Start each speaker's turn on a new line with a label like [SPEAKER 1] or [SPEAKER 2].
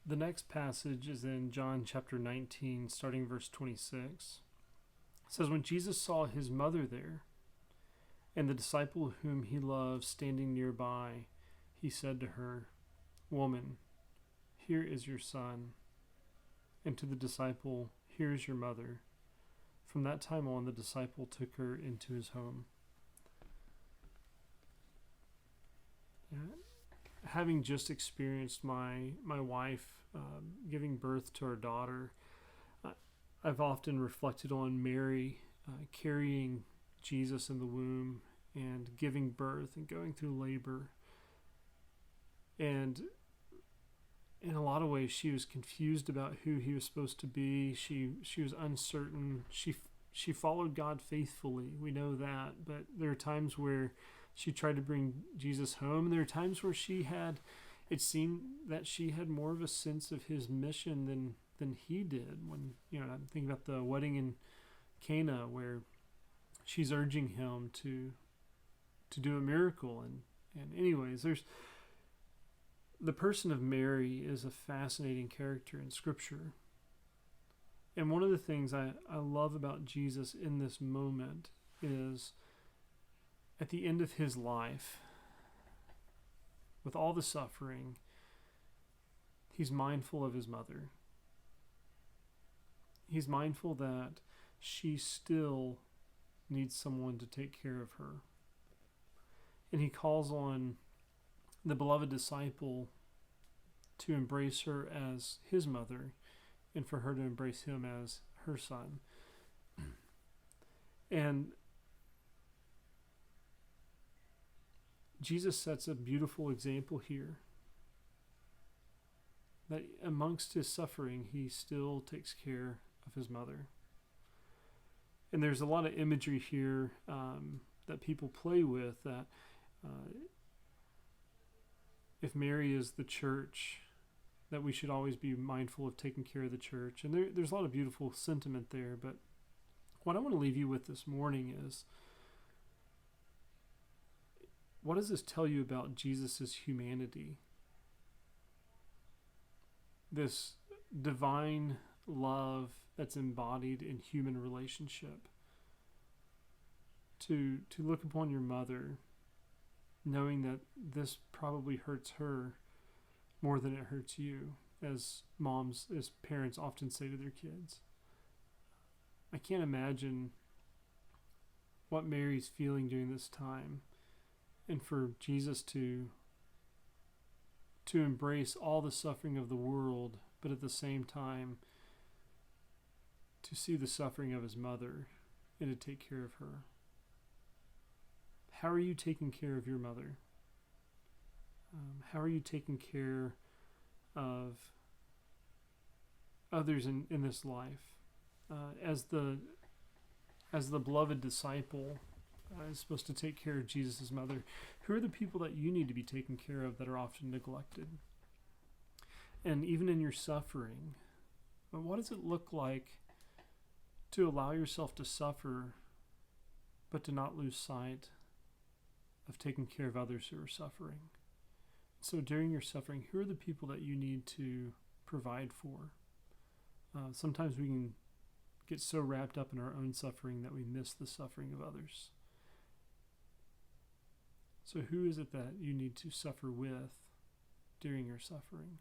[SPEAKER 1] The next passage is in John chapter 19, starting verse 26. It says, "When Jesus saw his mother there, and the disciple whom he loved standing nearby, he said to her, 'Woman, here is your son.' And to the disciple, 'Here is your mother.' From that time on, the disciple took her into his home." Having just experienced my wife giving birth to our daughter, I've often reflected on Mary carrying Jesus in the womb and giving birth and going through labor. And in a lot of ways, she was confused about who he was supposed to be. She was uncertain. She followed God faithfully. We know that. But there are times where she tried to bring Jesus home. And there are times where it seemed that she had more of a sense of his mission than he did. When, I'm thinking about the wedding in Cana, where she's urging him to do a miracle. And anyways, the person of Mary is a fascinating character in Scripture. And one of the things I love about Jesus in this moment is at the end of his life, with all the suffering, he's mindful of his mother. He's mindful that she still needs someone to take care of her. And he calls on the beloved disciple to embrace her as his mother and for her to embrace him as her son. And Jesus sets a beautiful example here, that amongst his suffering, he still takes care of his mother. And there's a lot of imagery here that people play with, that if Mary is the church, that we should always be mindful of taking care of the church. And there's a lot of beautiful sentiment there. But what I want to leave you with this morning is, what does this tell you about Jesus' humanity? This divine love that's embodied in human relationship. To look upon your mother, knowing that this probably hurts her more than it hurts you, as parents often say to their kids. I can't imagine what Mary's feeling during this time, and for Jesus to embrace all the suffering of the world, but at the same time to see the suffering of his mother and to take care of her. How are you taking care of your mother? How are you taking care of others in this life? As the beloved disciple is supposed to take care of Jesus' mother, who are the people that you need to be taken care of that are often neglected? And even in your suffering, what does it look like to allow yourself to suffer, but to not lose sight of taking care of others who are suffering? So during your suffering, who are the people that you need to provide for? Sometimes we can get so wrapped up in our own suffering that we miss the suffering of others. So who is it that you need to suffer with during your suffering?